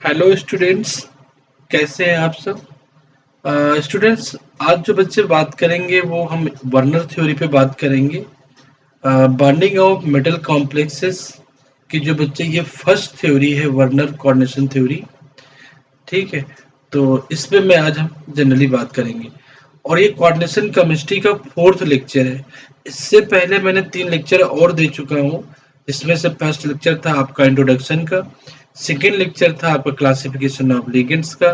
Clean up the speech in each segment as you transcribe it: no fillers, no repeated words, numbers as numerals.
Hello students, कैसे हैं आप सब। स्टूडेंट्स, आज जो बच्चे बात करेंगे वो हम वर्नर थ्योरी पे बात करेंगे। बॉन्डिंग ऑफ मेटल कॉम्प्लेक्सेस की जो बच्चे ये फर्स्ट थ्योरी है वर्नर कोऑर्डिनेशन थ्योरी। ठीक है, तो इस पे मैं आज हम जनरली बात करेंगे और ये कोऑर्डिनेशन केमिस्ट्री का फोर्थ लेक्चर है। इससे पहले मैंने 3 लेक्चर और दे चुका हूँ। इसमें से फर्स्ट लेक्चर था आपका इंट्रोडक्शन का, सेकेंड लेक्चर था आपका क्लासिफिकेशन ऑफ लिगेंड्स का,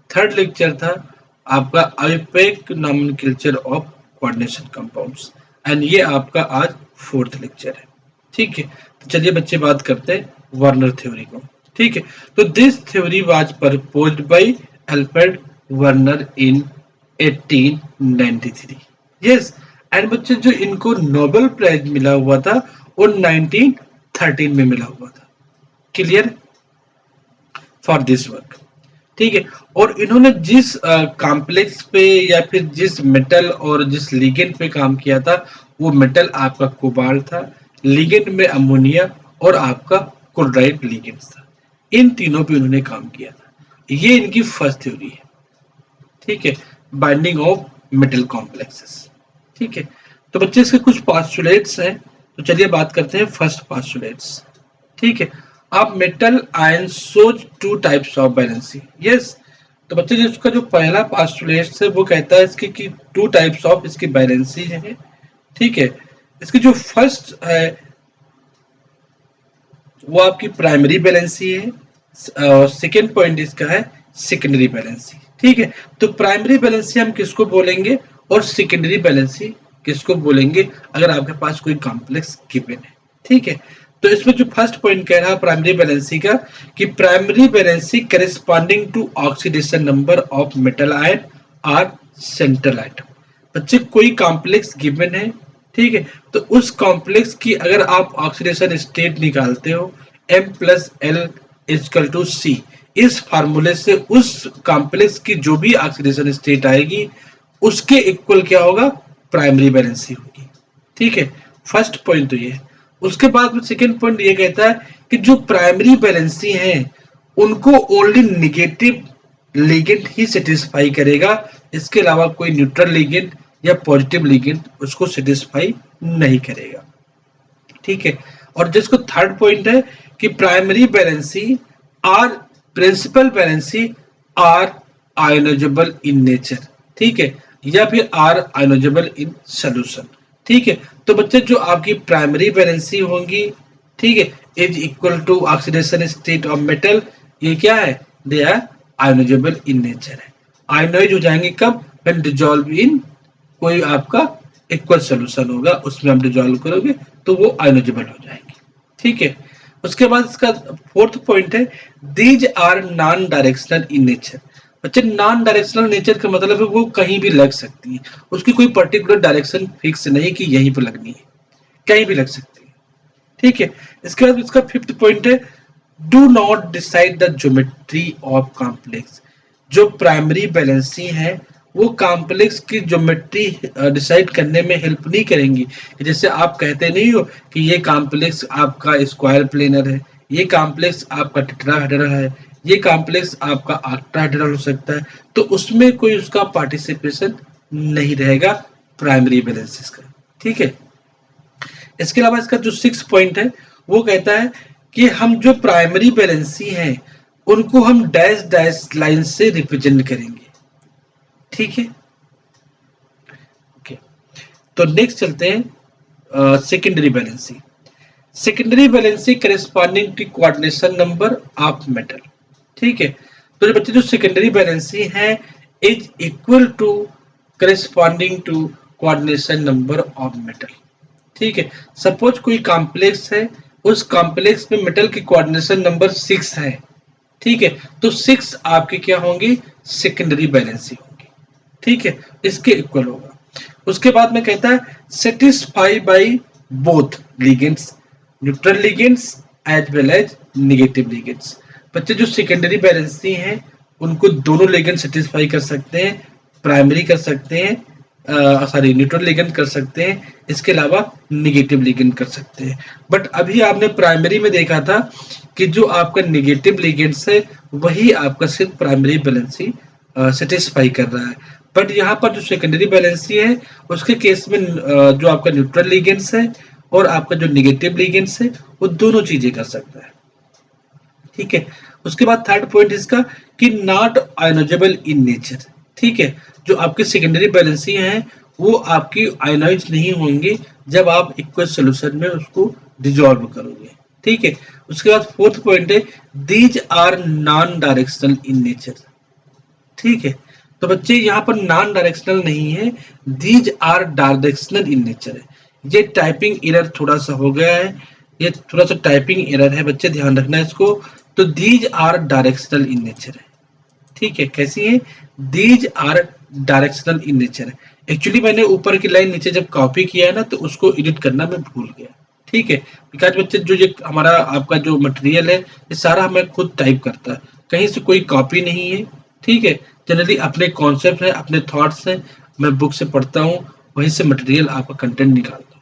थर्ड लेक्चर था आपका IUPAC nomenclature of coordination compounds and ये आपका आज फोर्थ लेक्चर है। ठीक है, तो चलिए बच्चे बात करते हैं वर्नर थ्योरी को। ठीक है, तो this theory was proposed by Alfred Werner in 1893। Yes, and बच्चे जो इनको नोबेल प्राइज मिला हुआ था वो 1913 में मिला हुआ था। Clear for this work. ठीक है, और इन्होंने जिस कॉम्प्लेक्स पे या फिर जिस मेटल और जिस लिगेंड पे काम किया था वो मेटल आपका कोबाल्ट था, लिगेंड में अमोनिया और आपका क्लोराइड लिगेंड था। इन तीनों पे उन्होंने काम किया था। ये इनकी फर्स्ट थ्योरी है। ठीक है, बाइंडिंग ऑफ मेटल कॉम्प्लेक्सेस। ठीक है, तो बच्चे इसके कुछ पोस्टुलेट्स हैं, तो चलिए बात करते हैं फर्स्ट पोस्टुलेट्स। ठीक है, आप metal ion shows two types of valency. Yes, तो बच्चे जो इसका जो पहला पोस्टुलेट है वो कहता है इसकी कि टू टाइप्स ऑफ इसकी बैलेंसी है। ठीक है, इसकी जो फर्स्ट है वो आपकी प्राइमरी बैलेंसी है और सेकेंड पॉइंट इसका है सेकेंडरी बैलेंसी। ठीक है, तो प्राइमरी बैलेंसी हम किसको बोलेंगे और सेकेंडरी बैलेंसी किसको बोलेंगे अगर आपके पास कोई कॉम्प्लेक्स गिवन है। ठीक है, तो इसमें जो फर्स्ट पॉइंट कह रहा है प्राइमरी बैलेंसी का कि primary valency corresponding to oxidation number of metal ion are central atom. बच्चे कोई कॉम्प्लेक्स गिवन है, ठीक है, तो उस कॉम्प्लेक्स की अगर आप ऑक्सीडेशन स्टेट निकालते हो M+L=C, इस फार्मूले से उस कॉम्प्लेक्स की जो भी ऑक्सीडेशन स्टेट आएगी उसके इक्वल क्या होगा, प्राइमरी बैलेंसी होगी। ठीक है, फर्स्ट पॉइंट तो ये है। उसके बाद में सेकेंड पॉइंट ये कहता है कि जो प्राइमरी बैलेंसी है उनको ओनली निगेटिव लिगेंड ही सेटिस्फाई करेगा, इसके अलावा कोई न्यूट्रल लिगेंड या पॉजिटिव लिगेंड उसको सेटिस्फाई नहीं करेगा। ठीक है, और जिसको थर्ड पॉइंट है कि primary valency are principal valency are ionisable in nature. ठीक है, या फिर आर आयोनाइजेबल इन सॉल्यूशन। ठीक है, तो बच्चे जो आपकी प्राइमरी बैलेंसी होंगी, ठीक है, is equal to oxidation state of metal, ये क्या है, they are ionisable in nature है। आयोनाइज हो जाएंगे कब, व्हेन डिसॉल्व इन कोई आपका इक्वल सॉल्यूशन होगा उसमें हम डिसॉल्व करोगे तो वो आयोनाइजेबल हो जाएंगे। ठीक है, उसके बाद इसका फोर्थ पॉइंट है these are non directional in nature. बच्चे नॉन डायरेक्शनल नेचर का मतलब है वो कहीं भी लग सकती है, उसकी कोई पर्टिकुलर डायरेक्शन फिक्स नहीं कि यहीं पर लगनी है, कहीं भी लग सकती है। ठीक है, इसके बाद इसका फिफ्थ पॉइंट है do not decide the geometry of complex. जो प्राइमरी बैलेंसी है वो कॉम्प्लेक्स की ज्योमेट्री डिसाइड करने में हेल्प नहीं करेंगी। जैसे आप कहते नहीं हो कि ये कॉम्प्लेक्स आपका स्क्वायर प्लेनर है, ये कॉम्प्लेक्स आपका टेट्राहेड्रल है, ये कॉम्प्लेक्स आपका ऑक्टाहेड्रल हो सकता है, तो उसमें कोई उसका पार्टिसिपेशन नहीं रहेगा प्राइमरी बैलेंसेस का। ठीक है, इसके अलावा इसका जो सिक्स पॉइंट है वो कहता है कि हम जो प्राइमरी बैलेंसी हैं उनको हम डैश डैश लाइन से रिप्रेजेंट करेंगे। ठीक है, ओके, तो नेक्स्ट चलते हैं secondary valency. Secondary valency corresponding to coordination number of metal. ठीक है, तो जो बच्चे जो सेकेंडरी बैलेंसी है is equal to corresponding to coordination number of metal. ठीक है, सपोज कोई कॉम्प्लेक्स है, उस कॉम्प्लेक्स में मेटल की कोऑर्डिनेशन नंबर 6 है। ठीक है, तो 6 आपकी क्या होंगी, सेकेंडरी बैलेंसी होगी। ठीक है, इसके इक्वल होगा। उसके बाद में कहता है satisfy by both ligands, neutral ligands as well as negative ligands. बच्चे जो सेकेंडरी बैलेंसी हैं उनको दोनों लिगेंड सेटिस्फाई कर सकते हैं, प्राइमरी कर सकते हैं, सॉरी न्यूट्रल लिगेंड कर सकते हैं, इसके अलावा निगेटिव लिगेंड कर सकते हैं। बट अभी आपने प्राइमरी में देखा था कि जो आपका निगेटिव लिगेंड्स है वही आपका सिर्फ प्राइमरी वैलेंसी सेटिस्फाई कर रहा है। बट यहाँ पर जो सेकेंडरी वैलेंसी है उसके केस में जो आपका न्यूट्रल लिगेंड्स है और आपका जो निगेटिव लिगेंड्स है वो दोनों चीजें कर सकता है। ठीक है, उसके बाद थर्ड पॉइंट इसका कि नॉट आयनोजेबल इन नेचर। ठीक है, जो आपके सेकेंडरी वैलेंसी हैं वो आपकी आयनाइज नहीं होंगे जब आप एक्वस सॉल्यूशन में उसको डिसॉल्व करोगे। ठीक है, उसके बाद फोर्थ पॉइंट है these are non directional in nature. ठीक है, तो बच्चे यहाँ पर नॉन डायरेक्शनल नहीं है, these are directional in nature है। ये टाइपिंग एरर थोड़ा सा हो गया है, ये थोड़ा सा टाइपिंग एरर है बच्चे, ध्यान रखना इसको। तो these are directional in nature है। ठीक है, कैसी है? These are directional in nature है। एक्चुअली मैंने ऊपर की लाइन नीचे जब कॉपी किया है ना तो उसको एडिट करना मैं भूल गया। ठीक है, बिकॉज बच्चे जो ये हमारा आपका जो मटेरियल है ये सारा हमें खुद टाइप करता है, कहीं से कोई कॉपी नहीं है। ठीक है, जनरली अपने कॉन्सेप्ट है, अपने थॉट्स है, मैं बुक से पढ़ता हूँ, वहीं से मटेरियल आपका कंटेंट निकालता हूँ।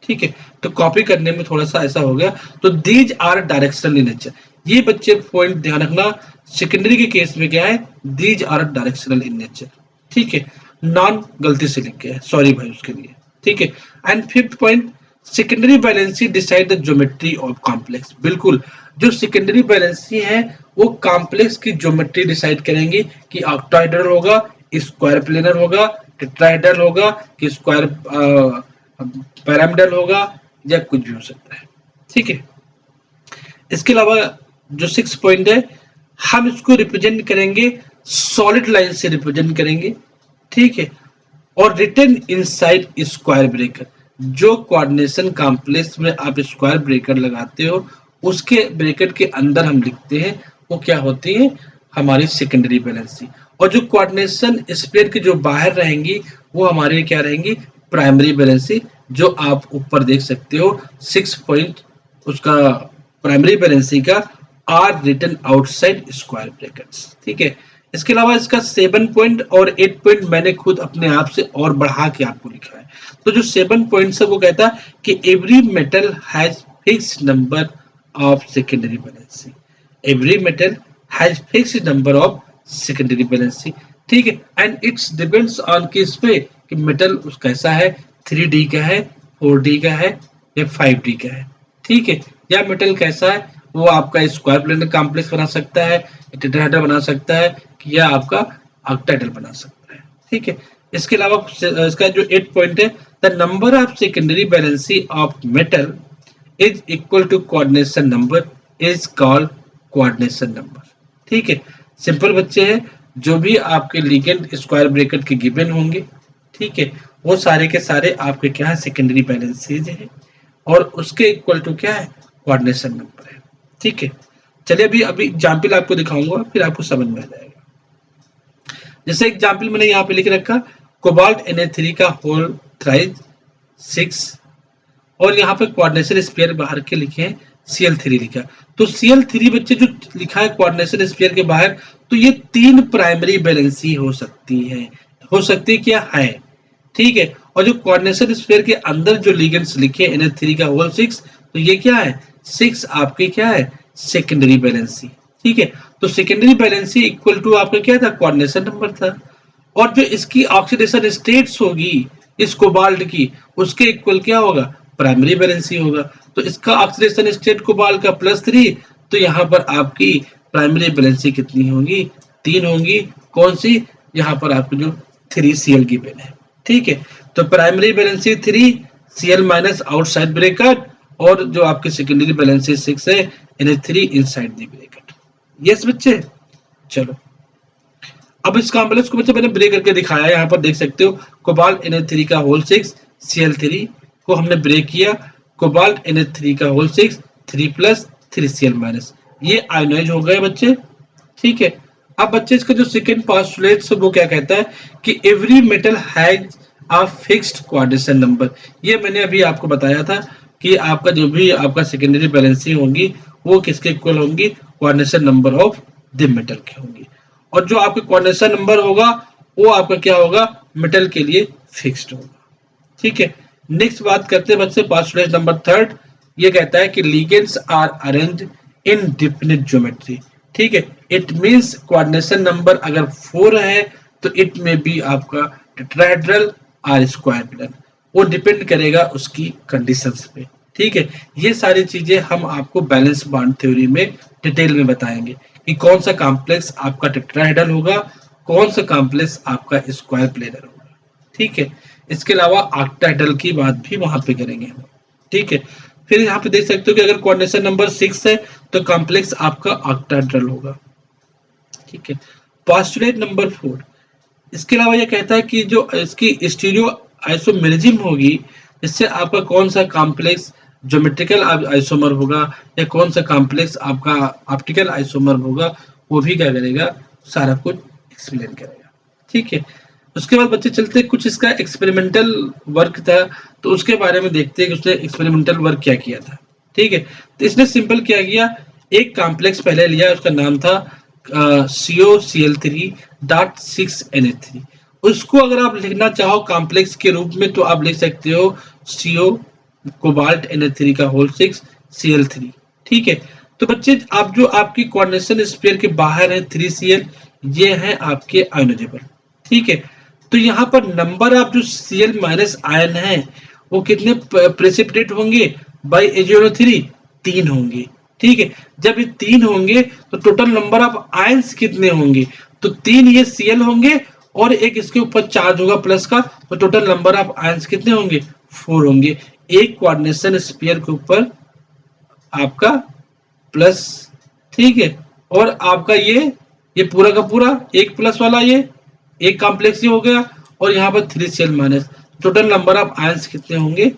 ठीक है, तो कॉपी करने में थोड़ा सा ऐसा हो गया। तो these are directional in nature, ये बच्चे पॉइंट ध्यान रखना। सेकेंडरी के केस में क्या है? These are directional in nature. ठीक है, नॉन गलती से लिख गया है, सॉरी भाई उसके लिए। ठीक है, and fifth point secondary valency decide the geometry of complex. बिल्कुल, जो सेकेंडरी वैलेंसी है वो कॉम्प्लेक्स की ज्योमेट्री डिसाइड करेंगे कि ऑक्टाहेड्रल होगा, स्क्वायर प्लेनर होगा, टेट्राहेड्रल होगा, कि स्क्वायर पिरामिडल होगा, या कुछ भी हो सकता है। ठीक है, इसके अलावा जो सिक्स पॉइंट है हम इसको रिप्रेजेंट करेंगे सॉलिड लाइन से रिप्रेजेंट करेंगे। ठीक है, और रिटन इनसाइड स्क्वायर ब्रेकर। जो कोऑर्डिनेशन कॉम्प्लेक्स में आप स्क्वायर ब्रेकर लगाते हो उसके ब्रेकेट के अंदर हम लिखते हैं वो क्या होती है? हमारी सेकेंडरी वैलेंसी। और जो कोऑर्डिनेशन स्पेयर के जो बाहर रहेंगी वो हमारी क्या रहेंगी? प्राइमरी वैलेंसी, जो आप ऊपर देख सकते हो 6 पॉइंट उसका प्राइमरी वैलेंसी का are written outside square brackets. ठीक है, इसके अलावा इसका 7 पॉइंट और 8 पॉइंट मैंने खुद अपने आप से और बढ़ा के आपको लिखा है। तो जो 7 पॉइंट्स है वो कहता है कि every metal has fixed number of secondary valency. Every metal has fixed number of secondary valency. ठीक है, एंड इट्स डिपेंड्स ऑन किस पे कि मेटल उसका कैसा है, 3D का है, 4D का है, या 5D का है। ठीक है, या मेटल कैसा है, वो आपका स्क्वायर प्लेनर कॉम्प्लेक्स बना सकता है, टेट्राहेड्रल बना सकता है, या आपका ऑक्टाहेड्रल बना सकता है। ठीक है, इसके अलावा इसका जो 8 पॉइंट है the number of secondary valency of metal is equal to coordination number is called coordination number. ठीक है, सिंपल बच्चे हैं, जो भी आपके लिगेंड स्क्वायर ब्रैकेट के गिवन होंगे, ठीक है, वो सारे के सारे आपके क्या है? सेकेंडरी वैलेंसीज है, और उसके इक्वल टू क्या है? कोऑर्डिनेशन नंबर है। ठीक है, चलिए अभी एग्जाम्पल आपको दिखाऊंगा, फिर आपको समझ में आ जाएगा। जैसे एग्जाम्पल मैंने यहाँ पे लिख रखा कोबाल्ट Na3 का होल थ्राइज 6, और यहाँ पे कोऑर्डिनेशन स्फीयर बाहर के लिखे हैं Cl3 लिखा। तो Cl3 बच्चे जो लिखा है कोऑर्डिनेशन स्फीयर के बाहर, तो ये 3 प्राइमरी वैलेंसी हो सकती है क्या है? ठीक है, और जो कोऑर्डिनेशन स्फीयर के अंदर जो लिगेंड्स लिखे Na3 का होल 6, तो ये क्या है? 6 आपकी क्या है? Secondary valency. ठीक है, तो सेकेंडरी वैलेंसी इक्वल टू आपका क्या था? कोऑर्डिनेशन नंबर था। और जो इसकी ऑक्सीडेशन स्टेट्स होगी इस कोबाल्ट की, उसके इक्वल क्या होगा? प्राइमरी वैलेंसी होगा। तो इसका ऑक्सीडेशन स्टेट कोबाल्ट का +3, तो यहाँ पर आपकी प्राइमरी वैलेंसी कितनी होगी? 3 होंगी। कौन सी? यहाँ पर आपको जो 3Cl गिवन है। ठीक है, तो primary valency 3, Cl minus outside bracket, और जो आपकी सेकेंडरी वैलेंसी 6 है, Na3 inside the bracket. Yes बच्चे, चलो अब इस कॉम्प्लेक्स को बच्चे मैंने ब्रेक करके दिखाया, यहाँ पर देख सकते हो कोबाल्ट Na3 का होल 6 Cl3 को हमने ब्रेक किया, कोबाल्ट Na3 का होल 6 3 प्लस 3Cl माइनस, ये आयोनाइज हो गए बच्चे। ठीक है, अब बच्चे इसका जो सेकेंड पोस्टुलेट वो क्या कहता है कि every metal has a fixed coordination number. ये मैंने अभी आपको बताया था कि आपका जो भी आपका सेकेंडरी वैलेंसी होंगी वो किसके इक्वल होंगी? Coordination number of the metal के होंगी। और जो आपका कोऑर्डिनेशन नंबर होगा वो आपका क्या होगा? मेटल के लिए फिक्स्ड होगा। ठीक है, नेक्स्ट बात करते हैं बच्चे पोस्टुलेट नंबर थर्ड। ये कहता है कि ligands are arranged in definite geometry. ठीक है, इट मींस कोऑर्डिनेशन नंबर अगर 4 है तो इट में बी आपका टेट्राहेड्रल आर स्क्वायर प्लेन, वो डिपेंड करेगा उसकी कंडीशंस पे। ठीक है, ये सारी चीजें हम आपको बैलेंस बॉन्ड थ्योरी में डिटेल में बताएंगे कि कौन सा कॉम्प्लेक्स आपका टेट्राहेड्रल होगा, कौन सा कॉम्प्लेक्स आपका स्क्वायर प्लेनर होगा। ठीक है, इसके अलावा ऑक्टाहेड्रल की बात भी वहां पे करेंगे हम। ठीक है, फिर यहाँ पे देख सकते हो कि अगर कोऑर्डिनेशन नंबर 6 है तो कॉम्प्लेक्स आपका ऑक्टाहेड्रल होगा। ठीक है, पोस्टुलेट नंबर 4, इसके अलावा यह कहता है कि जो इसकी स्टीरियो आइसोमेरिज्म होगी, इससे आपका कौन सा कॉम्प्लेक्स ज्योमेट्रिकल आइसोमर होगा या कौन सा कॉम्प्लेक्स आपका ऑप्टिकल आइसोमर होगा, वो भी क्या करेगा, सारा कुछ एक्सप्लेन करेगा। ठीक है, उसके बाद बच्चे चलते कुछ इसका एक्सपेरिमेंटल वर्क था, तो उसके बारे में देखते हैं कि उसने एक्सपेरिमेंटल वर्क क्या किया था। ठीक है, तो इसने सिंपल क्या किया, एक कॉम्प्लेक्स पहले लिया, उसका नाम था COCl3.6NH3। उसको अगर आप लिखना चाहो कॉम्प्लेक्स के रूप में तो आप लिख सकते हो CO कोबाल्ट NH3 का होल 6 Cl3। ठीक है, तो बच्चे आप जो आपकी कोऑर्डिनेशन स्फीयर के बाहर है 3Cl, ये है आपके आयोनाइजेबल। ठीक है, तो यहाँ पर नंबर ऑफ जो Cl माइनस आयन है वो कितने प्रेसिपिटेट होंगे बाई AgNO3, 3 होंगे। ठीक है, जब ये 3 होंगे तो टोटल नंबर ऑफ आयंस कितने होंगे, तो 3 ये Cl होंगे और एक इसके ऊपर चार्ज होगा प्लस का, तो टोटल नंबर ऑफ आयंस कितने होंगे, 4 होंगे। एक कोऑर्डिनेशन स्फीयर के ऊपर आपका प्लस। ठीक है, और आपका ये पूरा का पूरा एक प्लस वाला ये एक कॉम्प्लेक्स हो गया, और यहाँ पर 3Cl minus, total number of ions कितने होंगे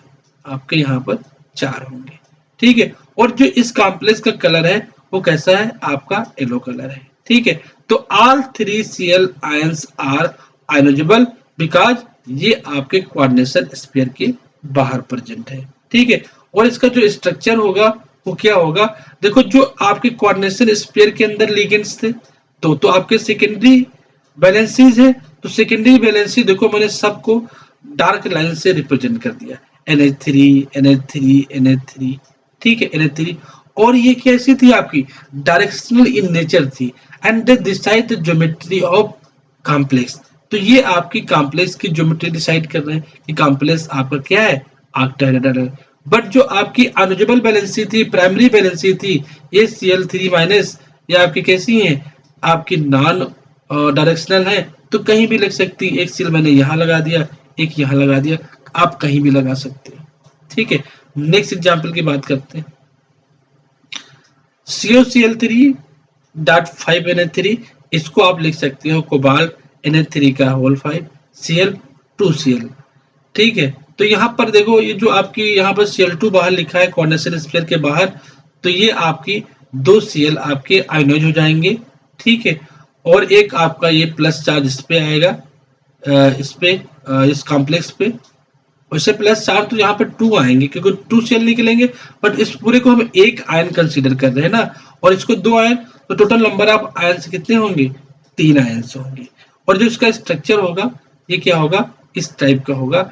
आपके यहाँ पर 4 होंगे। ठीक है, और जो इस कॉम्प्लेक्स का कलर है वो कैसा है, आपका येलो कलर है। ठीक है, तो all 3Cl ions are ionizable because ये आपके कोऑर्डिनेशन स्फीयर के बाहर प्रेजेंट है। ठीक है, और इसका जो स्ट्रक्चर होगा वो क्या होगा, देखो जो आपके कोऑर्डिनेशन स्फीयर के अंदर लिगेंड्स थे तो आपके सेकेंडरी बैलेंसीज है, तो सेकेंडरी बैलेंसी देखो मैंने सबको डार्क लाइन से रिप्रेजेंट कर दिया, NH3 NH3 NH3। ठीक है, NH3, और ये कैसी थी आपकी डायरेक्शनल इन नेचर थी, and they decide the geometry of complex. तो ये आपकी कॉम्प्लेक्स की ज्योमेट्री डिसाइड कर रहे हैं कि कॉम्प्लेक्स आपका क्या है, ऑक्टाहेड्रल है। बट जो आपकी अनयूजेबल बैलेंसी थी, प्राइमरी बैलेंसी थी, ये Cl3 माइनस, ये आपकी कैसी है, आपकी नॉन डायरेक्शनल है, तो कहीं भी लग सकती है। एक सील मैंने यहाँ लगा दिया, एक यहाँ लगा दिया, आप कहीं भी लगा सकते हैं। ठीक है, नेक्स्ट एग्जांपल की बात करते हैं, COCl3.5NH3, इसको आप लिख सकते हो कोबाल्ट NH3 का होल 5 Cl2Cl। ठीक है, तो यहाँ पर देखो ये जो आपकी यहाँ पर Cl2 बाहर लिखा है कोऑर्डिनेशन स्फीयर के बाहर, तो ये आपकी 2 Cl आपके आयोनाइज हो जाएंगे। ठीक है, और एक आपका ये प्लस चार्ज इस पे आएगा, इस पे इस कॉम्प्लेक्स पे, वैसे प्लस चार्ज तो यहाँ पे 2 आएंगे क्योंकि 2 Cl निकलेंगे, बट इस पूरे को हम एक आयन कंसीडर कर रहे हैं ना, और इसको 2 आयन, तो टोटल नंबर ऑफ आयंस कितने होंगे, 3 आयंस होंगे। और जो इसका स्ट्रक्चर होगा ये क्या होगा, इस टाइप का होगा,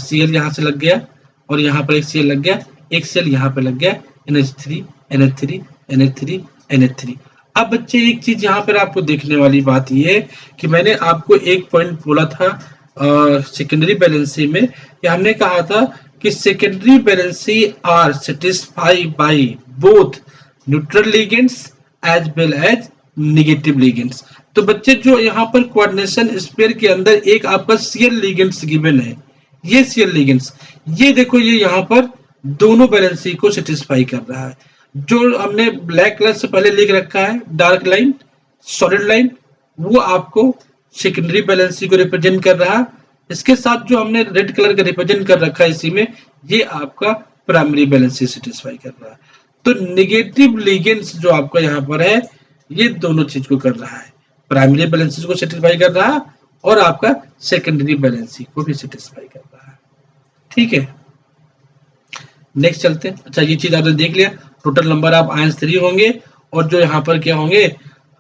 Cl यहाँ से लग गया और यहाँ पर एक Cl लग गया, एक Cl यहाँ पे लग गया, NH3 NH3 NH3 NH3। अब बच्चे एक चीज यहाँ पर आपको देखने वाली बात ये है कि मैंने आपको एक पॉइंट बोला था सेकेंडरी बैलेंसी में, कि हमने कहा था कि secondary valency are satisfied by both neutral ligands as well as negative ligands. तो बच्चे जो यहाँ पर कोऑर्डिनेशन स्फीयर के अंदर एक आपका Cl लिगेंड्स गिवन है, ये Cl लिगेंड्स, ये देखो ये यहाँ पर दोनों बैलेंसी को सेटिस्फाई कर रहा है। जो हमने ब्लैक कलर से पहले लिख रखा है डार्क लाइन सॉलिड लाइन, वो आपको सेकेंडरी बैलेंसी को रिप्रेजेंट कर रहा है। इसके साथ जो हमने रेड कलर का रिप्रेजेंट कर रखा है इसी में, ये आपका प्राइमरी बैलेंसी सेटिस्फाई कर रहा है। तो नेगेटिव लिगेंड्स जो आपका यहाँ पर है ये दोनों चीज को कर रहा है, प्राइमरी बैलेंसी को सेटिस्फाई कर रहा है और आपका सेकेंडरी बैलेंसी को भी सेटिस्फाई कर रहा है। ठीक है, नेक्स्ट चलते हैं। अच्छा ये चीज आपने देख लिया, टोटल नंबर ऑफ आयंस 3 होंगे, और जो यहाँ पर क्या होंगे,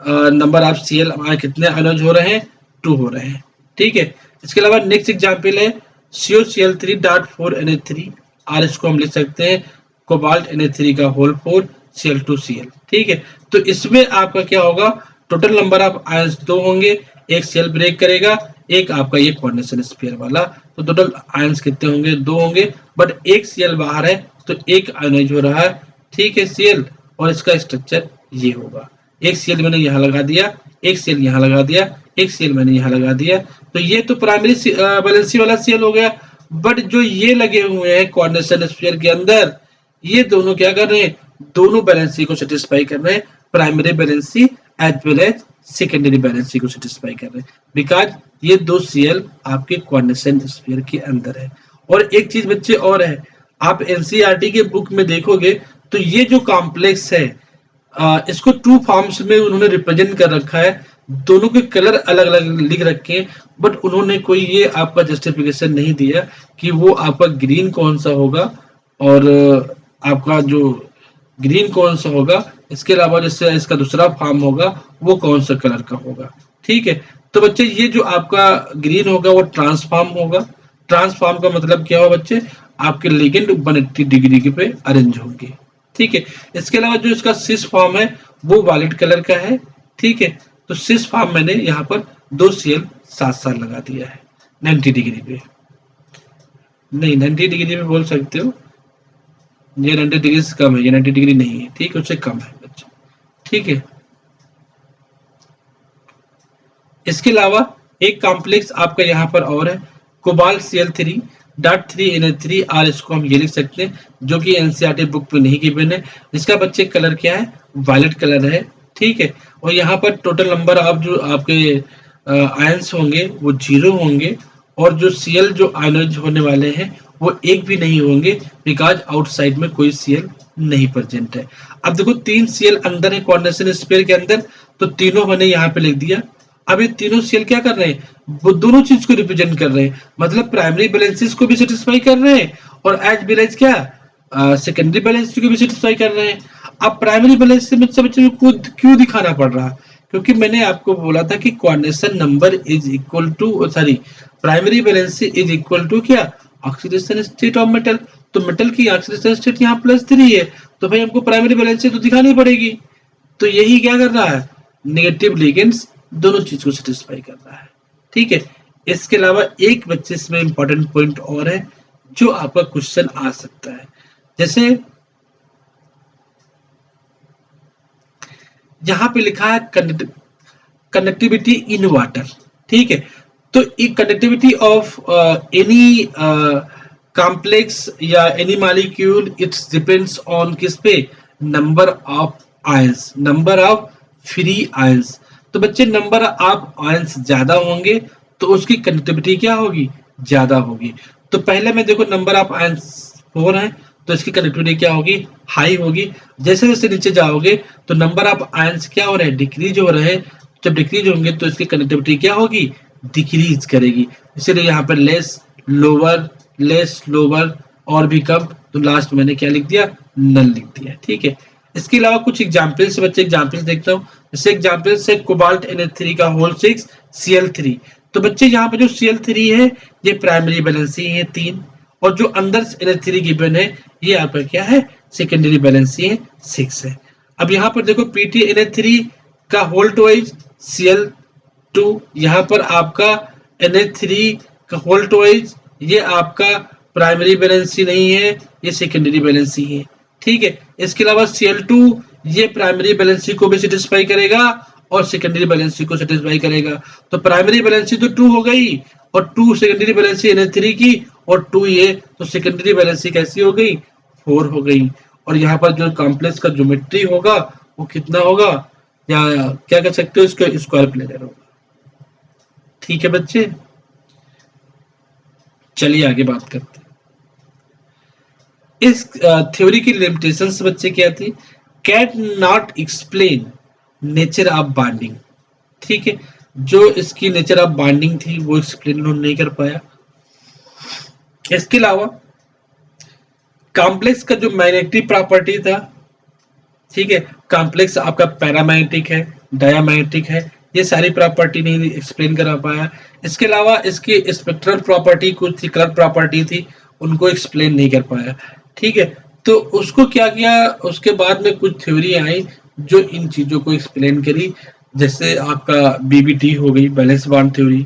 नंबर ऑफ Cl कितने आयनाइज हो रहे हैं, 2 हो रहे हैं। ठीक है, इसके अलावा नेक्स्ट एग्जाम्पल है COCl3.4NH3 और इसको हम लिख सकते हैं कोबाल्ट NH3 का होल 4 Cl2Cl। ठीक है, तो इसमें आपका क्या होगा, टोटल नंबर ऑफ आयंस 2 होंगे, एक सेल ब्रेक करेगा, एक आपका ये कोऑर्डिनेशन स्फीयर वाला, तो टोटल आयंस कितने होंगे, 2 होंगे, बट एक Cl बाहर है तो एक आयनाइज हो रहा है। ठीक है Cl, और इसका स्ट्रक्चर ये होगा, एक Cl मैंने यहाँ लगा दिया, एक Cl यहाँ लगा दिया, एक Cl मैंने यहाँ लगा दिया, तो ये तो प्राइमरी वैलेंसी वाला Cl हो गया। बट जो ये लगे हुए हैं कोऑर्डिनेशन स्फीयर के अंदर, ये दोनों क्या कर रहे हैं, दोनों बैलेंसी को सेटिस्फाई कर रहे हैं, primary valency as well as secondary valency को सेटिस्फाई कर रहे हैं, बिकॉज ये दो Cl आपके कोऑर्डिनेशन स्फीयर के अंदर है। और एक चीज बच्चे और है, आप एनसीईआरटी के बुक में देखोगे तो ये जो कॉम्प्लेक्स है इसको 2 फॉर्म्स में उन्होंने रिप्रेजेंट कर रखा है, दोनों के कलर अलग अलग लिख रखे हैं, बट उन्होंने कोई ये आपका जस्टिफिकेशन नहीं दिया कि वो आपका ग्रीन कौन सा होगा और आपका जो ग्रीन कौन सा होगा, इसके अलावा जैसे इसका दूसरा फॉर्म होगा वो कौन सा कलर का होगा। ठीक है, तो बच्चे ये जो आपका ग्रीन होगा वो ट्रांसफॉर्म होगा। ट्रांसफॉर्म का मतलब क्या होगा बच्चे, आपके लिगेंड 180 डिग्री के पे अरेंज होंगे। ठीक है, इसके अलावा जो इसका सिस फॉर्म है वो वायलेट कलर का है। ठीक है, तो सिस फॉर्म मैंने यहाँ पर 2 Cl साथ साथ लगा दिया है 90 डिग्री पे, नहीं 90 डिग्री पे बोल सकते हो, ये 90 डिग्री से कम है, ये 90 डिग्री नहीं है। ठीक है, उससे कम है बच्चे। ठीक है, इसके अलावा एक कॉम्प्लेक्स आपका यहाँ पर और है कोबाल्ट Cl3.3NH3 और इसको हम ये लिख सकते हैं, जो कि एनसीईआरटी बुक में नहीं गिवन है। इसका बच्चे कलर क्या है, वायलेट कलर है। ठीक है, और यहाँ पर टोटल नंबर ऑफ जो आपके आयंस होंगे वो 0 होंगे, और जो Cl जो आयनाइज होने वाले हैं वो एक भी नहीं होंगे, बिकॉज आउटसाइड में कोई Cl नहीं प्रेजेंट है। अब देखो 3 Cl अंदर है कोऑर्डिनेशन स्फीयर के अंदर, तो तीनों मैंने यहाँ पे लिख दिया। अब ये तीनों Cl क्या कर रहे हैं, वो दोनों चीज को रिप्रेजेंट कर रहे हैं, मतलब प्राइमरी बैलेंसेस को भी सेटिस्फाई कर रहे हैं और एज वेल एज क्या सेकेंडरी बैलेंस को भी सेटिस्फाई कर रहे हैं। अब प्राइमरी बैलेंस से बच्चे को क्यों दिखाना पड़ रहा है, क्योंकि मैंने आपको बोला था कि coordination number is equal to sorry primary balance is equal to क्या, ऑक्सीडेशन स्टेट ऑफ मेटल। तो मेटल की ऑक्सीडेशन स्टेट यहाँ +3 है, तो भाई हमको प्राइमरी बैलेंस तो दिखानी पड़ेगी। तो यही क्या कर रहा है, नेगेटिव लिगेंड्स दोनों चीज को सेटिस्फाई कर रहा है। ठीक है, इसके अलावा एक बच्चे इसमें इंपॉर्टेंट पॉइंट और है जो आपका क्वेश्चन आ सकता है, जैसे यहाँ पे लिखा है कनेक्टिविटी इन वाटर। ठीक है, तो एक कनेक्टिविटी ऑफ एनी कॉम्प्लेक्स या any molecule it's depends on किस पे, number of ions, number of free ions. तो बच्चे नंबर ऑफ आयंस ज्यादा होंगे तो उसकी कनेक्टिविटी क्या होगी, ज्यादा होगी। तो पहले में देखो नंबर ऑफ आयंस 4 है तो इसकी कनेक्टिविटी क्या होगी, हाई होगी। जैसे जैसे नीचे जाओगे तो नंबर ऑफ आयंस क्या हो रहे हैं, डिक्रीज हो रहे हैं। जब डिक्रीज होंगे तो इसकी कनेक्टिविटी क्या होगी, डिक्रीज करेगी। इसीलिए यहाँ पर लेस लोअर और भी कम, तो लास्ट मैंने क्या लिख दिया, नल लिख दिया। ठीक है, इसके अलावा कुछ एग्जाम्पल्स बच्चे एग्जाम्पल्स देखता हूँ। जैसे एग्जाम्पल्स है कोबाल्ट NH3 का होल 6 Cl3। तो बच्चे यहाँ पे जो Cl3 है ये प्राइमरी बैलेंसी है 3, और जो अंदर NH3 गिवन है ये आपका क्या है, सेकेंडरी बैलेंसी है 6 है। अब यहाँ पर देखो PtNH3 का होल ट्वाइस Cl2, यहाँ पर आपका NH3 का होल ट्वाइस, ये आपका प्राइमरी बैलेंसी नहीं है, ये सेकेंडरी बैलेंसी है। ठीक है, इसके अलावा Cl2 ये प्राइमरी बैलेंसी को भी सेटिस्फाई करेगा और सेकेंडरी बैलेंसी को सेटिस्फाई करेगा। तो प्राइमरी बैलेंसी तो 2 हो गई और 2 सेकेंडरी बैलेंसी NH3 की और 2 ये, तो सेकेंडरी बैलेंसी कैसी हो गई, 4 हो गई। और यहाँ पर जो कॉम्प्लेक्स का ज्योमेट्री होगा वो कितना होगा, या क्या कह सकते हो, इसको स्क्वायर प्लेनर होगा। ठीक है बच्चे, चलिए आगे बात करते हैं। इस थ्योरी की लिमिटेशंस बच्चे क्या थी, can not explain nature of bonding. ठीक है, जो इसकी नेचर ऑफ बॉन्डिंग थी वो एक्सप्लेन नहीं कर पाया। इसके अलावा कॉम्प्लेक्स का जो मैग्नेटिक प्रॉपर्टी था, ठीक है, कॉम्प्लेक्स आपका पैरामैग्नेटिक है, डायमैग्नेटिक है, ये सारी प्रॉपर्टी नहीं एक्सप्लेन करा पाया। इसके अलावा इसकी स्पेक्ट्रल प्रॉपर्टी कुछ थी, कलर प्रॉपर्टी थी, उनको एक्सप्लेन नहीं कर पाया। ठीक है, तो उसको क्या किया, उसके बाद में कुछ थ्योरी आई जो इन चीजों को एक्सप्लेन करी, जैसे आपका बीबीटी हो गई, बैलेंस बॉन्ड थ्योरी,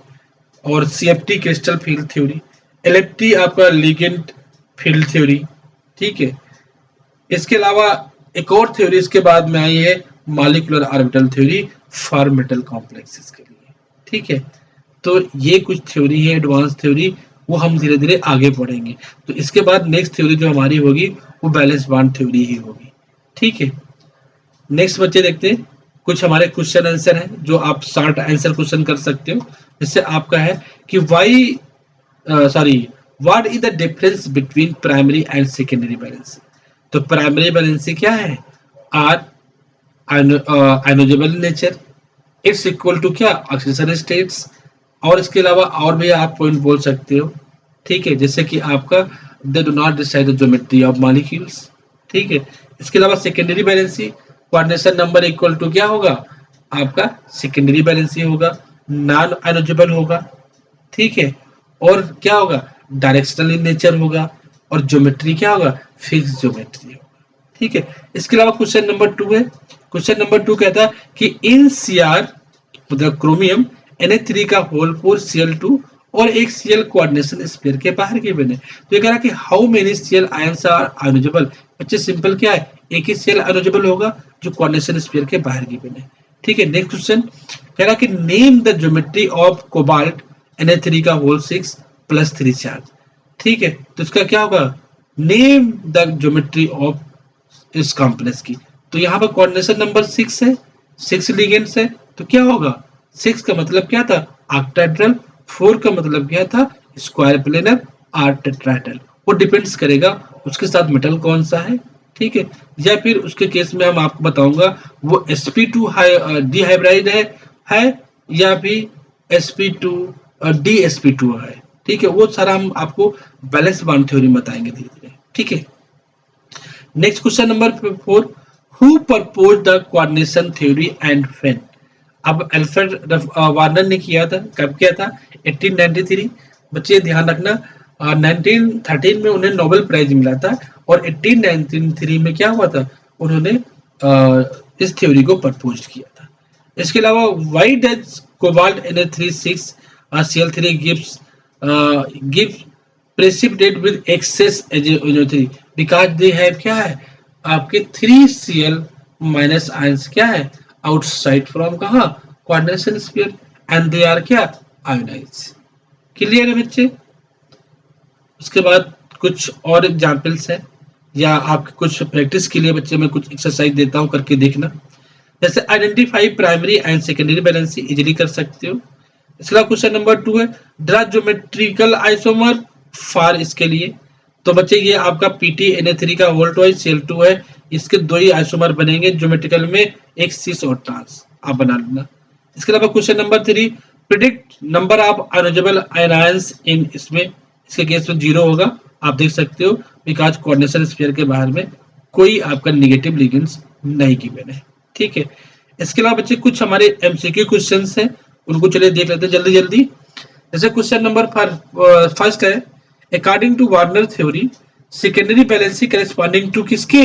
और CFT crystal field theory, LFT आपका लिगेंड फील्ड थ्योरी। ठीक है, इसके अलावा एक और थ्योरी इसके बाद में आई है, molecular orbital theory for metal complexes के लिए। ठीक है, तो ये कुछ थ्योरी है एडवांस थ्योरी, वो हम धीरे धीरे आगे पढ़ेंगे। तो इसके बाद नेक्स्ट थ्योरी जो हमारी होगी वो बैलेंस बॉन्ड थ्योरी ही होगी। ठीक है, नेक्स्ट बच्चे देखते हैं, कुछ हमारे क्वेश्चन आंसर है जो आप शॉर्ट आंसर क्वेश्चन कर सकते हो। जैसे आपका है कि why what is the difference between primary and secondary valence. तो प्राइमरी बैलेंस क्या है, are ionisable nature, it's equal to क्या, ऑक्सीजन स्टेट्स, और इसके अलावा और भी आप पॉइंट बोल सकते हो। ठीक है, जैसे कि आपका they do not decide the geometry of molecules. ठीक है, इसके अलावा secondary valency, coordination number equal to क्या होगा, आपका सेकेंडरी बैलेंसी होगा, नॉन आयनोजेबल होगा। ठीक है, और क्या होगा, डायरेक्शनल इन नेचर होगा, और ज्योमेट्री क्या होगा, फिक्स ज्योमेट्री होगा। ठीक है, इसके अलावा क्वेश्चन नंबर 2 है, क्वेश्चन नंबर 2 कहता है कि इन सीआर मतलब क्रोमियम Na3 का होल 4 Cl2 और एक Cl कोऑर्डिनेशन स्फीयर के बाहर के बने। तो ये कह रहा है कि how many Cl ions are ionisable. बच्चे सिंपल क्या है, एक ही Cl आयनोजेबल होगा जो कोऑर्डिनेशन स्फीयर के बाहर की बने। ठीक है, नेक्स्ट क्वेश्चन कह रहा कि name the geometry of cobalt Na3 का होल 6 प्लस 3 चार्ज। ठीक है, तो इसका क्या होगा, नेम द ज्योमेट्री ऑफ इस कॉम्प्लेक्स की। तो यहाँ पर कोऑर्डिनेशन नंबर 6 है, 6 लिगेंड्स है, तो क्या होगा, 6 का मतलब क्या था, ऑक्टाहेड्रल, 4 का मतलब क्या था, स्क्वायर प्लेनर, आर टेट्राहेड्रल। वो डिपेंड्स करेगा उसके साथ मेटल कौन सा है। ठीक है, या फिर उसके केस में हम आपको बताऊंगा वो sp2 डिहाइब्राइड है या फिर sp2 dsp2 है। ठीक है, वो सारा हम आपको बैलेंस बॉन्ड थ्योरी बताएंगे धीरे धीरे। ठीक है, next question number 4, who propose the coordination theory and when. अब अल्फ्रेड वार्नर ने किया था, कब किया था, 1893। बच्चे ध्यान रखना 1913 में उन्हें नोबेल प्राइज मिला था, और 1893 में क्या हुआ था, उन्होंने इस थ्योरी को प्रपोज किया था। इसके अलावा why does cobalt Na36 Cl3 gives precipitate with excess NO3 because they have क्या है, आपके 3Cl माइनस आयंस क्या है, आउटसाइड फ्रॉम कहा, coordination sphere, and they are क्या, आयोनाइज। क्लियर है बच्चे। उसके बाद कुछ और एग्जांपल्स हैं, या आपके कुछ प्रैक्टिस के लिए बच्चे मैं कुछ एक्सरसाइज देता हूं, करके देखना। जैसे identify primary and secondary balance easily कर सकते हो। इसका क्वेश्चन नंबर 2 है, ड्रा ज्योमेट्रिकल आइसोमर फॉर, इसके लिए तो बच्चे ये आपका पीटी Na3 का होल ट्वाइस Cl2 है, इसके दो ही आइसोमर बनेंगे ज्योमेट्रिकल में, एक सिस और ट्रांस, आप बना लेना। इसके अलावा question number 3, predict number of ionisable anions in, इसमें इसके केस में 0 होगा, आप देख सकते हो, बिकॉज कोऑर्डिनेशन स्फीयर के बाहर में कोई आपका नेगेटिव लिगेंड्स नहीं गिवन है। ठीक है, इसके अलावा बच्चे कुछ हमारे एमसीक्यू क्वेश्चंस हैं, उनको चलिए देख लेते हैं जल्दी जल्दी। जैसे क्वेश्चन नंबर फर्स्ट है, according to Werner theory secondary valency corresponding to किसके,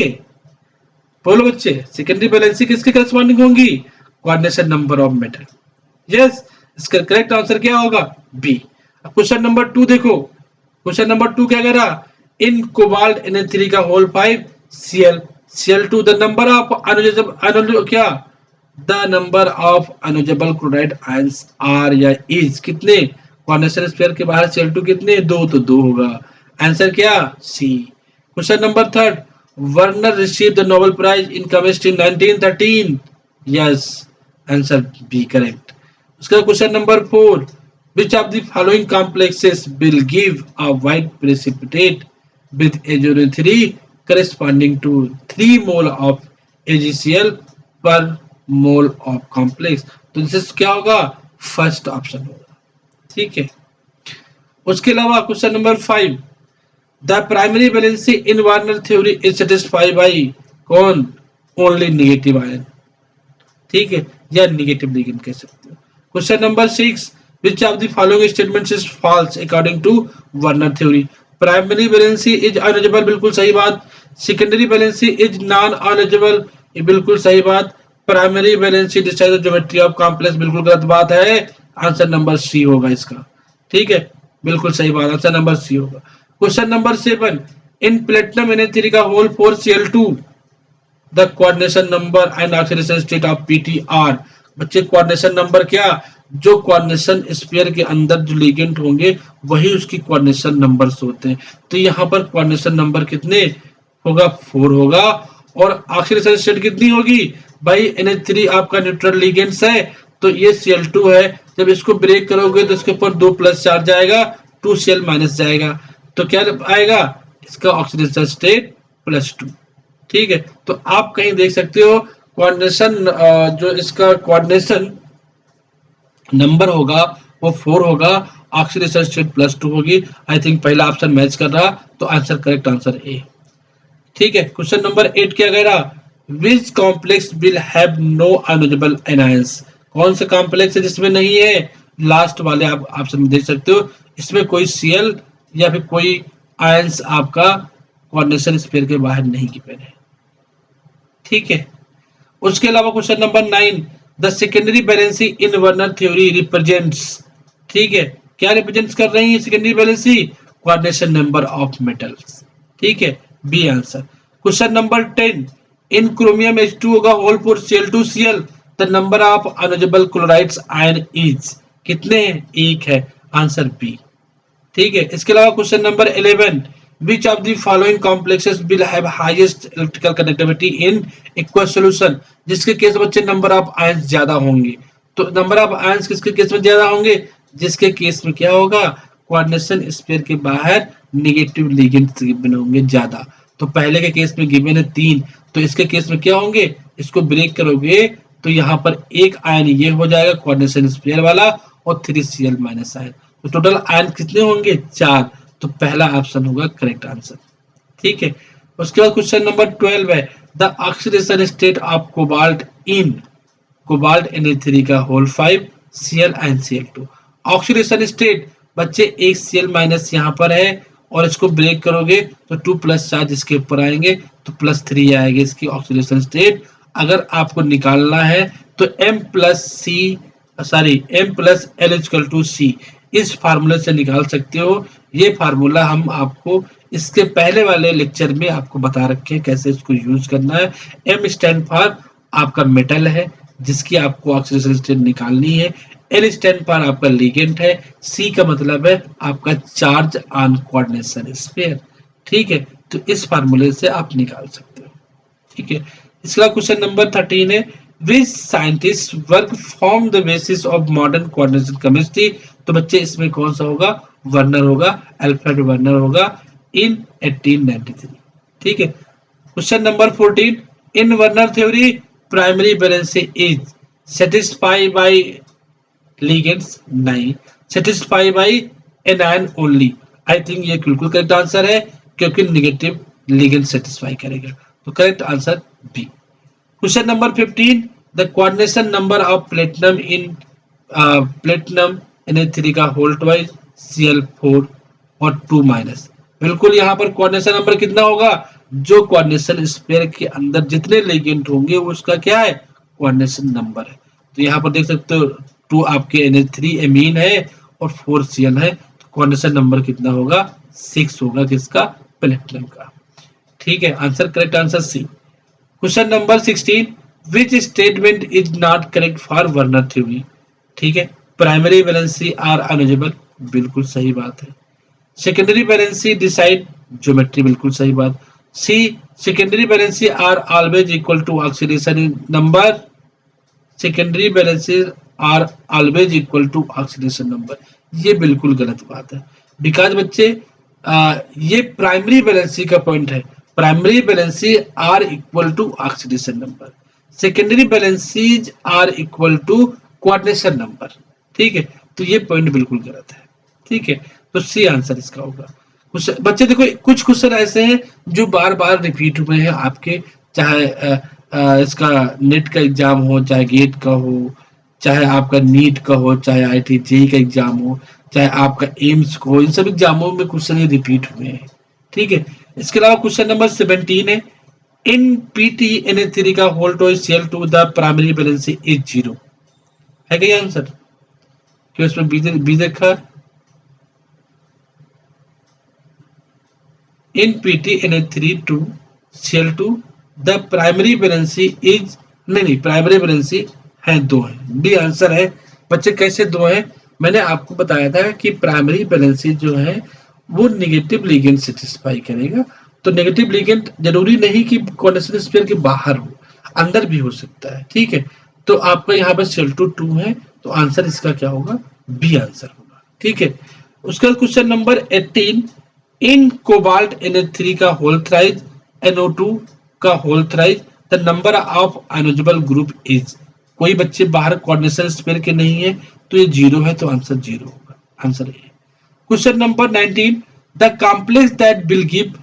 बोलो बच्चे, सेकेंडरी बैलेंसी किसके करेस्पॉन्डिंग होंगी, coordination number of metal. Yes, इसका करेक्ट आंसर क्या होगा, बी। अब क्वेश्चन नंबर 2 देखो, क्वेश्चन नंबर 2 क्या कह रहा, इन कोबाल्ट Na3 का whole 5 Cl2 the number of क्या, the number of unionisable chloride ions are या इज कितने, कोऑर्डिनेशन स्फीयर के बाहर Cl2 कितने, 2, तो 2 होगा। आंसर क्या, C. Question number 3, Werner receive the Nobel prize in chemistry 1913, yes, answer B correct. उसका question number 4, which of the following complexes will give a white precipitate with AgO3 corresponding to 3 mole of AgCl per mole of complex। तो इससे क्या होगा, first option होगा। ठीक है, उसके अलावा question number 5, the primary valency in Warner theory is satisfied bye कौन, ओनली नेगेटिव आयन। ठीक है, या निगेटिव लिगेंड कह सकते हो। Question number 6, which of the following statements is false according to Werner theory? Primary valency is unusable, बिल्कुल सही बात। Secondary valency is non unusable, ये बिल्कुल सही बात। Primary valency decide the geometry of complex, बिल्कुल गलत बात है। आंसर नंबर सी होगा इसका, ठीक है, बिल्कुल सही बात, आंसर नंबर सी होगा। क्वेश्चन नंबर 7, इन प्लेटिनम Na3 का whole four Cl2 the coordination number and oxidation state of Ptr। बच्चे कोऑर्डिनेशन नंबर क्या, जो कोऑर्डिनेशन स्फीयर के अंदर जो लिगेंड होंगे वही उसकी कोऑर्डिनेशन नंबर्स होते हैं। तो यहाँ पर कोऑर्डिनेशन नंबर कितने होगा, 4 होगा। और ऑक्सीडेशन स्टेट कितनी होगी भाई, Na3 आपका न्यूट्रल लिगेंड्स है, तो ये Cl2 है, जब इसको ब्रेक करोगे तो इसके ऊपर 2 प्लस चार्ज जाएगा, 2 Cl माइनस जाएगा, तो क्या आएगा इसका ऑक्सीडेशन स्टेट +2, ठीक है। तो आप कहीं देख सकते हो कोऑर्डिनेशन, जो इसका कोऑर्डिनेशन नंबर होगा वो 4 होगा, ऑक्सीडेशन स्टेट +2 होगी। आई थिंक पहला ऑप्शन मैच कर रहा, तो आंसर करेक्ट आंसर ए, ठीक है। क्वेश्चन नंबर 8 क्या कह रहा, which complex will have no unionisable anions? कौन सा कॉम्प्लेक्स है जिसमें नहीं है, लास्ट वाले आप ऑप्शन में देख सकते हो, इसमें कोई Cl या फिर कोई आयंस आपका कोऑर्डिनेशन स्फीयर के बाहर नहीं गिवन है, ठीक है। उसके अलावा question number 9, the secondary valency in Werner theory represents, ठीक है, क्या रिप्रेजेंट कर रही है secondary valency, coordination number of metals, ठीक है, B answer. Question number 10, in chromium H2 होगा whole four Cl2Cl the number of unusable chlorides ion is, कितने हैं, 1 है, आंसर बी, ठीक है। इसके अलावा question number 11, which of the following complexes will have highest electrical conductivity in aqueous solution? जिसके case में बच्चे नंबर ऑफ आयंस ज्यादा होंगे, तो नंबर ऑफ आयंस किसके केस में ज्यादा होंगे, जिसके केस में क्या होगा, कोऑर्डिनेशन स्फीयर के बाहर नेगेटिव लिगेंड्स गिवन होंगे ज्यादा। तो पहले के केस में गिवन है 3, तो इसके केस में क्या होंगे, इसको ब्रेक करोगे तो यहाँ पर एक आयन ये हो जाएगा कोऑर्डिनेशन स्फीयर वाला और 3 Cl माइनस आयन, तो टोटल आयन कितने होंगे, 4, तो पहला ऑप्शन होगा करेक्ट आंसर, ठीक है। उसके बाद क्वेश्चन नंबर 12 है, the oxidation state of cobalt in cobalt Na3 का whole 5 Cl and Cl2। Oxidation state बच्चे एक Cl माइनस यहाँ पर है और इसको ब्रेक करोगे तो 2 प्लस चार्ज इसके ऊपर आएंगे, तो +3 आएगी इसकी ऑक्सीडेशन स्टेट। अगर आपको निकालना है तो M प्लस L=C इस फार्मूले से निकाल सकते हो। ये फार्मूला हम आपको इसके पहले वाले लेक्चर में आपको बता रखे हैं कैसे इसको यूज करना है। M स्टैंड फॉर आपका मेटल है जिसकी आपको ऑक्सीडेशन स्टेट निकालनी है, L स्टैंड फॉर आपका लिगेंड है, C का मतलब है आपका चार्ज ऑन कोऑर्डिनेशन स्फीयर, ठीक है। तो इस फार्मूले से आप निकाल सकते हो, ठीक है। इसका क्वेश्चन नंबर 13 है, which scientist work form the basis of modern coordination chemistry? तो बच्चे इसमें कौन सा होगा, वर्नर होगा, अल्फ्रेड वर्नर होगा इन 1893, ठीक है। Question number 14, in Werner theory primary valency is satisfied by ligands, नहीं, satisfied by anion only. I think ये बिल्कुल करेक्ट आंसर है क्योंकि नेगेटिव लिगेंड सेटिस्फाई करेगा, तो correct answer B. Question number 15, the coordination number of platinum in platinum Na3 का whole twice Cl4 और 2 minus. बिल्कुल यहाँ पर कोऑर्डिनेशन नंबर कितना होगा, जो कोऑर्डिनेशन स्फीयर के अंदर जितने लिगेंड होंगे उसका क्या है, कोऑर्डिनेशन नंबर है। तो यहाँ पर देख सकते हो 2 आपके Na3 एमीन है और 4 Cl है, तो कोऑर्डिनेशन नंबर कितना होगा, 6 होगा किसका, प्लेटिनम का, ठीक है। Answer correct answer C. Question number 16, which statement is not correct for Werner theory, ठीक है। प्राइमरी वैलेंसी आर अनयूजेबल, बिल्कुल सही बात है। सेकेंडरी वैलेंसी डिसाइड ज्योमेट्री, बिल्कुल सही बात। C, secondary valency are always equal to oxidation number, secondary valency are always equal to oxidation number, ये बिल्कुल गलत बात है। बिकॉज बच्चे ये प्राइमरी वैलेंसी का पॉइंट है, primary valency are equal to oxidation number, secondary valencies are equal to coordination number, ठीक है। तो ये पॉइंट बिल्कुल गलत है, ठीक है। तो सी आंसर इसका होगा। बच्चे देखो कुछ क्वेश्चन ऐसे हैं जो बार बार रिपीट हुए हैं आपके, चाहे इसका नेट का एग्जाम हो, चाहे गेट का हो, चाहे आपका नीट का हो, चाहे आईआईटी जेईई का एग्जाम हो, चाहे आपका एम्स को हो, इन सब एग्जामों में क्वेश्चन ये रिपीट हुए हैं। ठीक है, इसके अलावा क्वेश्चन नंबर 17 है, इन PtNA3 का whole two Cl2 the primary valency is 0 है क्या ये आंसर? क्यों इसमें बी देखा? In PtNA3 two Cl2 the primary valency is, नहीं प्राइमरी वैलेंसी है 2 है, बी आंसर है। बच्चे कैसे 2 है? मैंने आपको बताया था कि प्राइमरी वैलेंसी जो है वो नेगेटिव लिगेंड सेटिस्फाई करेगा। तो नेगेटिव लिगेंड जरूरी नहीं कि कोऑर्डिनेशन स्फीयर के बाहर हो, अंदर भी हो सकता है। ठीक है, तो आपका यहाँ पर Cl2 2 है, तो आंसर इसका क्या होगा? बी आंसर होगा। ठीक है, उसके बाद क्वेश्चन नंबर 18, इन कोबाल्ट Na3 का होल थ्राइज NO2 का whole thrice the number of ionizable group is. कोई बच्चे बाहर कोऑर्डिनेशन स्फीयर के नहीं है, तो ये 0 है, तो आंसर 0 होगा, answer A. Question number 19, the complex that will give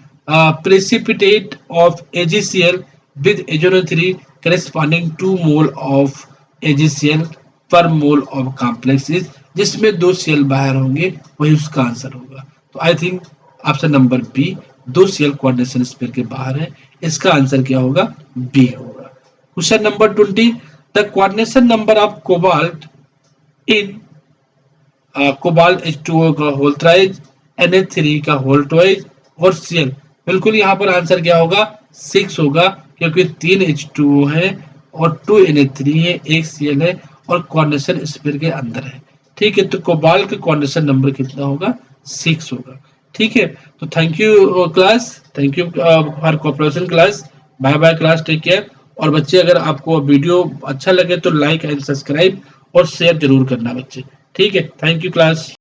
precipitate of AgCl with HNO3 corresponding to mole of AgCl per mole of complex is, जिसमें 2 Cl बाहर होंगे, वही उसका आंसर होगा। तो I think option number B, 2 Cl coordination sphere के बाहर है, इसका आंसर क्या होगा? बी होगा। Question number 20, the coordination number of cobalt in cobalt H2O का होल थ्राइज, Na3 का होल ट्वाइज और Cl, बिल्कुल यहाँ पर आंसर क्या होगा? 6 होगा, क्योंकि 3 H2O है और 2 Na3 है, 1 Cl है और कोऑर्डिनेशन स्फीयर के अंदर है। ठीक है, तो कोबाल्ट का कोऑर्डिनेशन नंबर कितना होगा? 6 होगा। ठीक है, तो thank you class, thank you for cooperation class. Bye bye class, take care. और बच्चे अगर आपको वीडियो अच्छा लगे तो लाइक एंड सब्सक्राइब और शेयर जरूर करना बच्चे। ठीक है, थैंक यू क्लास।